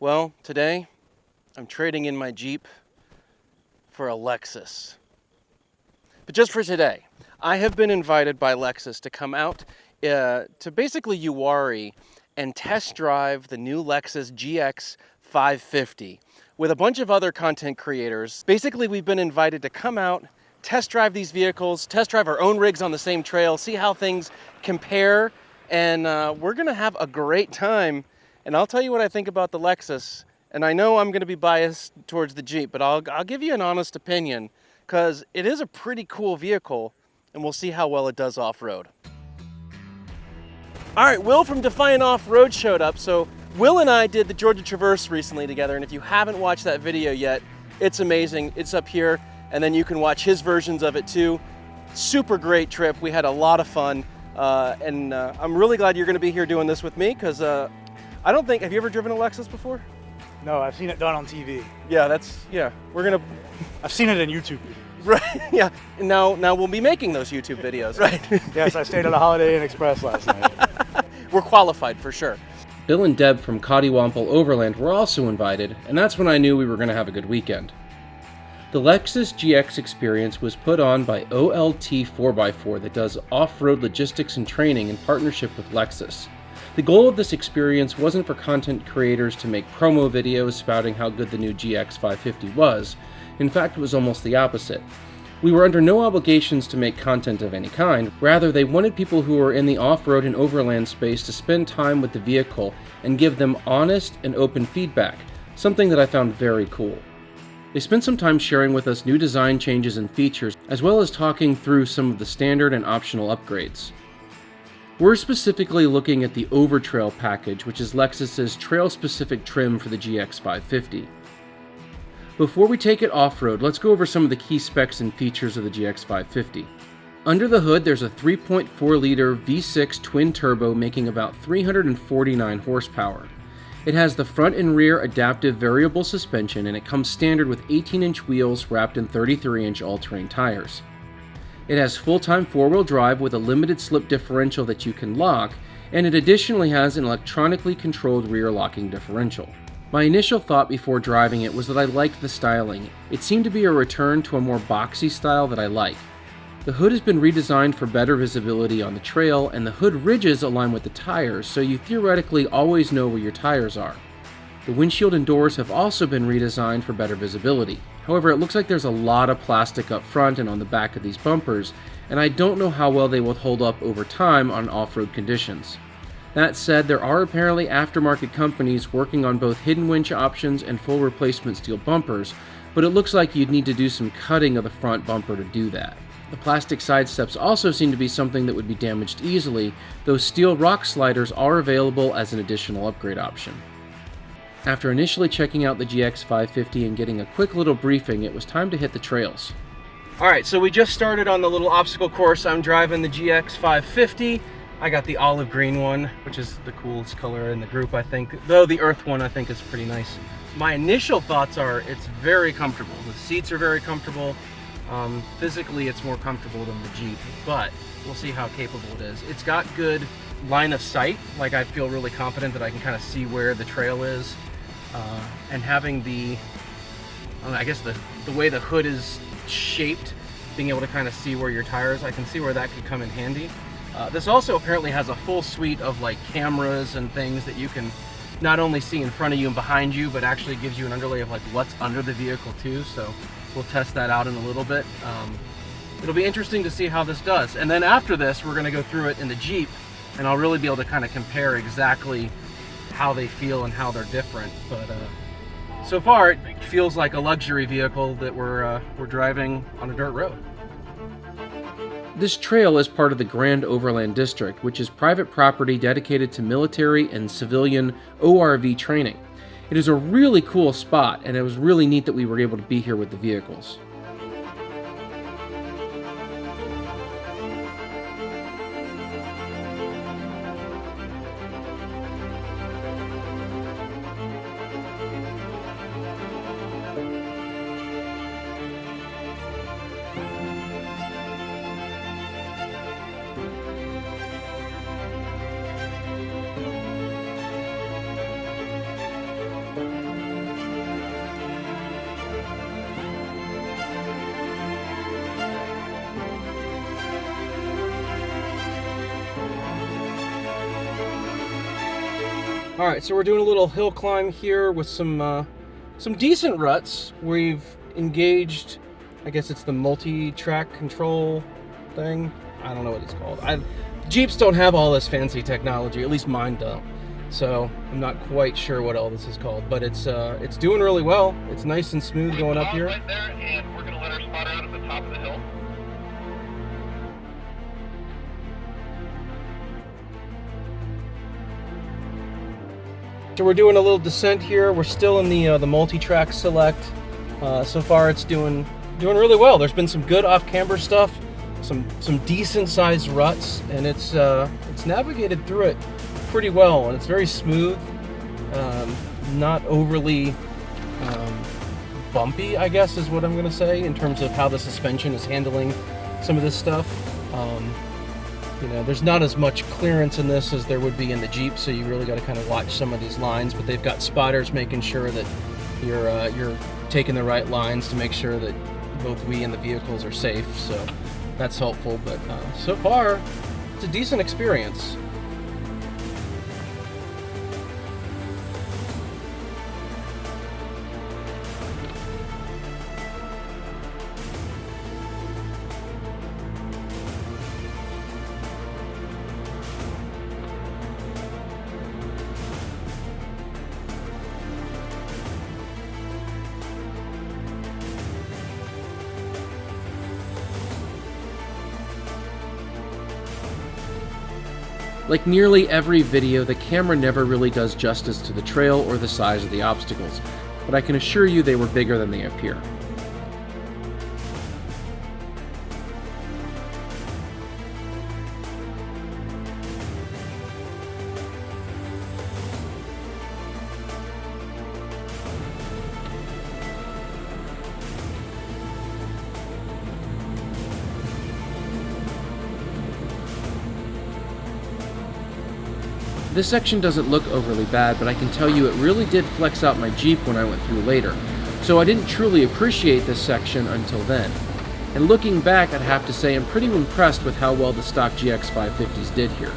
Well, today I'm trading in my Jeep for a Lexus. But just for today, I have been invited by Lexus to come out to basically Uwharrie and test drive the new Lexus GX550 with a bunch of other content creators. Basically, we've been invited to come out, test drive these vehicles, test drive our own rigs on the same trail, see how things compare, and we're gonna have a great time. And I'll tell you what I think about the Lexus. And I know I'm gonna be biased towards the Jeep, but I'll give you an honest opinion because it is a pretty cool vehicle, and we'll see how well it does off-road. All right, Will from Defiant Off-Road showed up. So Will and I did the Georgia Traverse recently together, and if you haven't watched that video yet, it's amazing. It's up here, and then you can watch his versions of it too. Super great trip. We had a lot of fun, and I'm really glad you're gonna be here doing this with me because I don't think, have you ever driven a Lexus before? No, I've seen it done on TV. Yeah, we're gonna... I've seen it in YouTube. Right, yeah. Now we'll be making those YouTube videos, right? Yes, I stayed at a Holiday Inn Express last night. We're qualified for sure. Bill and Deb from Cottywomple Overland were also invited, and that's when I knew we were going to have a good weekend. The Lexus GX experience was put on by OLT 4x4 that does off-road logistics and training in partnership with Lexus. The goal of this experience wasn't for content creators to make promo videos spouting how good the new GX550 was. In fact, it was almost the opposite. We were under no obligations to make content of any kind. Rather, they wanted people who were in the off-road and overland space to spend time with the vehicle and give them honest and open feedback, something that I found very cool. They spent some time sharing with us new design changes and features, as well as talking through some of the standard and optional upgrades. We're specifically looking at the Overtrail package, which is Lexus's trail-specific trim for the GX550. Before we take it off-road, let's go over some of the key specs and features of the GX550. Under the hood, there's a 3.4-liter V6 twin-turbo making about 349 horsepower. It has the front and rear adaptive variable suspension, and it comes standard with 18-inch wheels wrapped in 33-inch all-terrain tires. It has full-time four-wheel drive with a limited slip differential that you can lock, and it additionally has an electronically controlled rear locking differential. My initial thought before driving it was that I liked the styling. It seemed to be a return to a more boxy style that I like. The hood has been redesigned for better visibility on the trail, and the hood ridges align with the tires, so you theoretically always know where your tires are. The windshield and doors have also been redesigned for better visibility. However, it looks like there's a lot of plastic up front and on the back of these bumpers, and I don't know how well they will hold up over time on off-road conditions. That said, there are apparently aftermarket companies working on both hidden winch options and full replacement steel bumpers, but it looks like you'd need to do some cutting of the front bumper to do that. The plastic side steps also seem to be something that would be damaged easily, though steel rock sliders are available as an additional upgrade option. After initially checking out the GX550 and getting a quick little briefing, it was time to hit the trails. All right, so we just started on the little obstacle course. I'm driving the GX550. I got the olive green one, which is the coolest color in the group, I think. Though the earth one, I think, is pretty nice. My initial thoughts are it's very comfortable. The seats are very comfortable. Physically, it's more comfortable than the Jeep, but we'll see how capable it is. It's got good line of sight. Like, I feel really confident that I can kind of see where the trail is. And having the, I guess the way the hood is shaped, being able to kind of see where your tires, I can see where that could come in handy. This also apparently has a full suite of like cameras and things that you can not only see in front of you and behind you, but actually gives you an underlay of like what's under the vehicle too. So we'll test that out in a little bit. It'll be interesting to see how this does. And then after this, we're gonna go through it in the Jeep, and I'll really be able to kind of compare exactly how they feel and how they're different. But so far it feels like a luxury vehicle that we're driving on a dirt road. This trail is part of the Grand Overland District, which is private property dedicated to military and civilian ORV training. It is a really cool spot, and it was really neat that we were able to be here with the vehicles. All right, so we're doing a little hill climb here with some decent ruts. We've engaged, I guess it's the multi-track control thing. I don't know what it's called. Jeeps don't have all this fancy technology, at least mine don't. So I'm not quite sure what all this is called, but it's doing really well. It's nice and smooth going up here. Right there, and we're gonna let our spotter out at the top of the hill. So we're doing a little descent here. We're still in the multi-track select. So far, it's doing really well. There's been some good off-camber stuff, some decent sized ruts, and it's navigated through it pretty well, and it's very smooth, not overly bumpy, I guess is what I'm gonna say, in terms of how the suspension is handling some of this stuff. You know, there's not as much clearance in this as there would be in the Jeep, so you really got to kind of watch some of these lines, but they've got spotters making sure that you're taking the right lines to make sure that both we and the vehicles are safe, so that's helpful. But so far, it's a decent experience. Like nearly every video, the camera never really does justice to the trail or the size of the obstacles, but I can assure you they were bigger than they appear. This section doesn't look overly bad, but I can tell you it really did flex out my Jeep when I went through later, so I didn't truly appreciate this section until then. And looking back, I'd have to say I'm pretty impressed with how well the stock GX550s did here.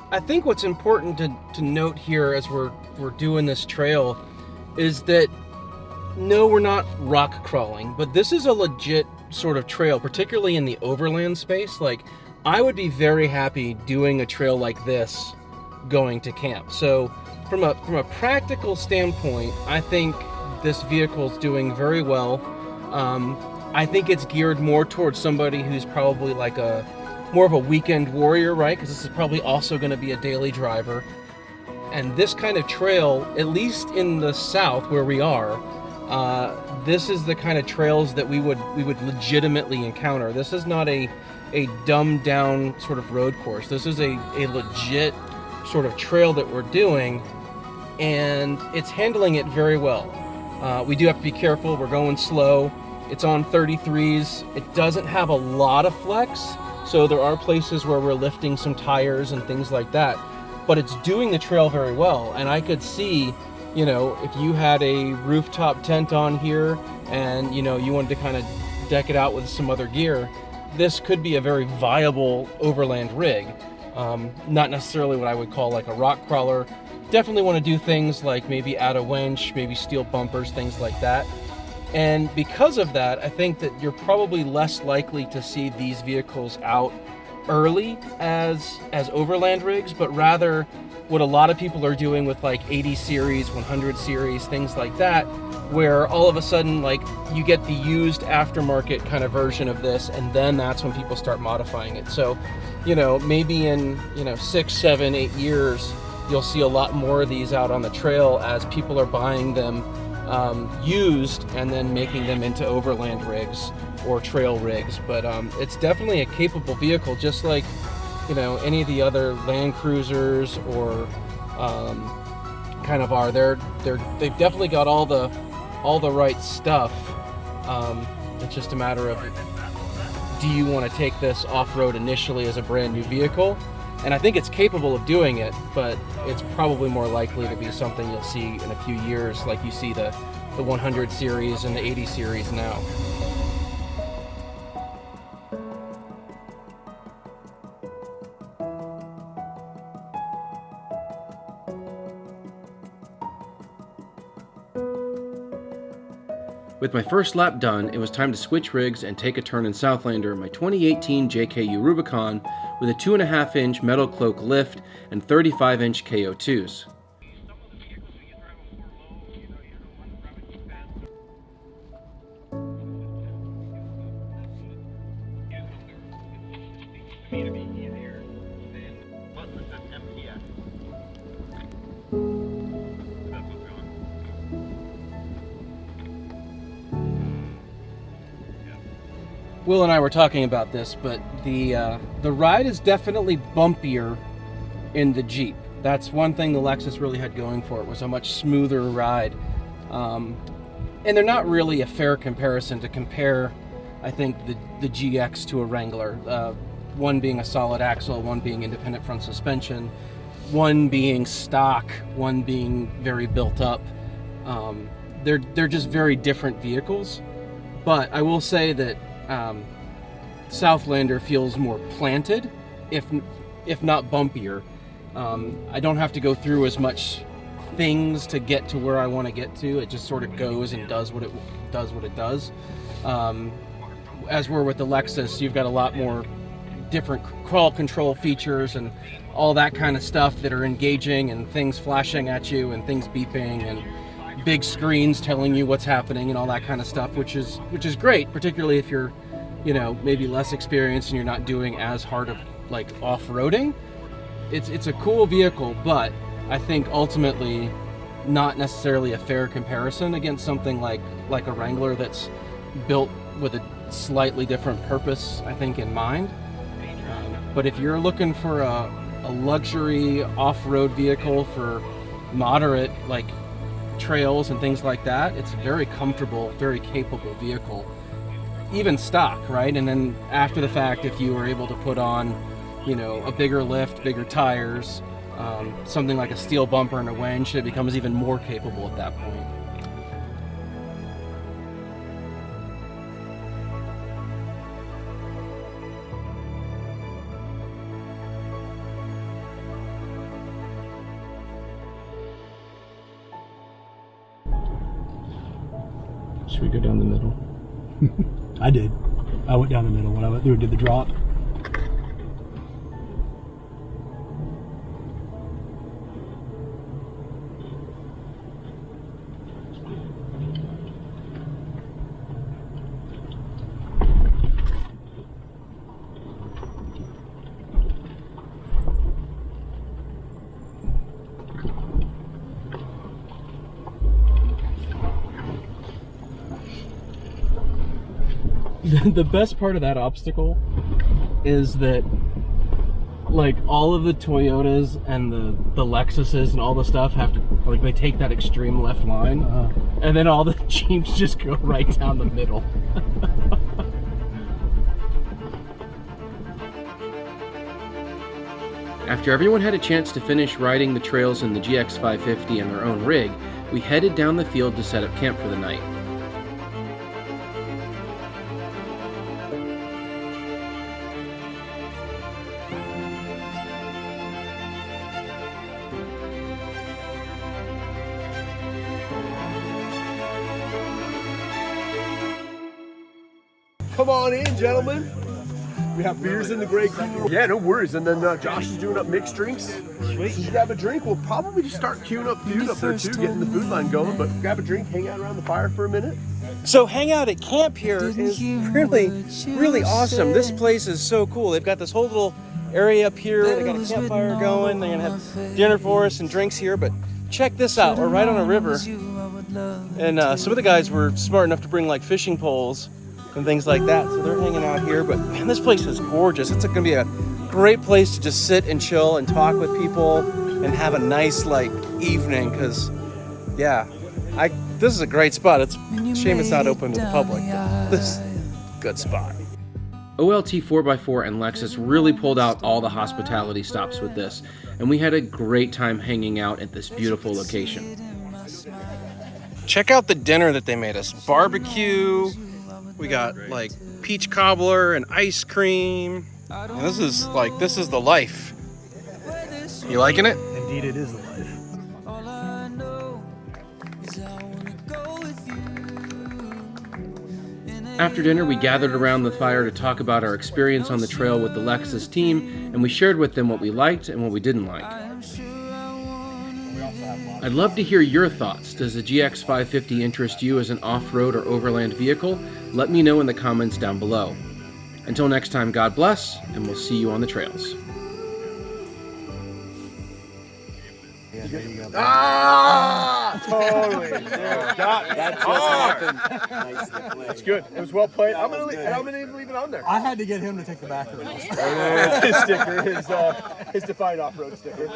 I think what's important to note here as we're doing this trail is that no, we're not rock crawling, but this is a legit sort of trail, particularly in the overland space. Like, I would be very happy doing a trail like this going to camp. So from a practical standpoint, I think this vehicle is doing very well. I think it's geared more towards somebody who's probably like more of a weekend warrior, right? Because this is probably also going to be a daily driver. And this kind of trail, at least in the south where we are, this is the kind of trails that we would legitimately encounter. This is not a dumbed down sort of road course. This is a legit sort of trail that we're doing, and it's handling it very well. We do have to be careful. We're going slow. It's on 33s. It doesn't have a lot of flex, so there are places where we're lifting some tires and things like that, but it's doing the trail very well. And I could see, you know, if you had a rooftop tent on here and, you know, you wanted to kind of deck it out with some other gear, this could be a very viable overland rig. Not necessarily what I would call like a rock crawler. Definitely want to do things like maybe add a winch, maybe steel bumpers, things like that. And because of that, I think that you're probably less likely to see these vehicles out early as overland rigs, but rather what a lot of people are doing with like 80 series, 100 series, things like that, where all of a sudden like you get the used aftermarket kind of version of this, and then that's when people start modifying it. So, you know, maybe in 6, 7, 8 years, you'll see a lot more of these out on the trail as people are buying them used and then making them into overland rigs or trail rigs. But it's definitely a capable vehicle, just like any of the other Land Cruisers or kind of are. They've definitely got all the right stuff. It's just a matter of, do you want to take this off-road initially as a brand new vehicle? And I think it's capable of doing it, but it's probably more likely to be something you'll see in a few years, like you see the 100 series and the 80 series now. With my first lap done, it was time to switch rigs and take a turn in Southlander, my 2018 JKU Rubicon with a 2.5-inch metal cloak lift and 35-inch KO2s. Will and I were talking about this, but the ride is definitely bumpier in the Jeep. That's one thing the Lexus really had going for it, was a much smoother ride. And they're not really a fair comparison to compare, I think, the GX to a Wrangler. One being a solid axle, one being independent front suspension, one being stock, one being very built up. They're just very different vehicles. But I will say that Southlander feels more planted, if not bumpier. I don't have to go through as much things to get to where I want to get to. It just sort of goes and does what it does. As we're with the Lexus, you've got a lot more different crawl control features and all that kind of stuff that are engaging, and things flashing at you and things beeping and big screens telling you what's happening and all that kind of stuff, which is great, particularly if you're maybe less experienced and you're not doing as hard of like off-roading. It's a cool vehicle, but I think ultimately not necessarily a fair comparison against something like a Wrangler that's built with a slightly different purpose, I think, in mind. But if you're looking for a luxury off-road vehicle for moderate like trails and things like that, it's a very comfortable, very capable vehicle, even stock, right? And then after the fact, if you were able to put on a bigger lift, bigger tires, something like a steel bumper and a winch, it becomes even more capable at that point. Should we go down the middle? I did. I went down the middle when I went through and did the drop. The best part of that obstacle is that like all of the Toyotas and the Lexuses and all the stuff have to, like, they take that extreme left line, and then all the Jeeps just go right down the middle. After everyone had a chance to finish riding the trails in the GX550 in their own rig, we headed down the field to set up camp for the night. Come on in, gentlemen. We have beers in the gray cooler. Yeah, no worries. And then Josh is doing up mixed drinks. Sweet. So you grab a drink. We'll probably just start queuing up food up there too, getting the food line going. But grab a drink, hang out around the fire for a minute. So hang out at camp here is really awesome. This place is so cool. They've got this whole little area up here. They got a campfire going. They're gonna have dinner for us and drinks here. But check this out. We're right on a river. And some of the guys were smart enough to bring like fishing poles and things like that. So they're hanging out here. But man, this place is gorgeous. It's gonna be a great place to just sit and chill and talk with people and have a nice like evening. Cause yeah, this is a great spot. It's a shame it's not open to the public. But this is a good spot. OLT 4x4 and Lexus really pulled out all the hospitality stops with this, and we had a great time hanging out at this beautiful location. Check out the dinner that they made us. Barbecue. We got like peach cobbler and ice cream. And this is the life. You liking it? Indeed, it is the life. After dinner, we gathered around the fire to talk about our experience on the trail with the Lexus team, and we shared with them what we liked and what we didn't like. I'd love to hear your thoughts. Does the GX550 interest you as an off-road or overland vehicle? Let me know in the comments down below. Until next time, God bless, and we'll see you on the trails. Ah! Totally. That just happened. That's good. It was well played. I'm gonna leave it on there. I had to get him to take the back of it. His sticker, his defined off-road sticker.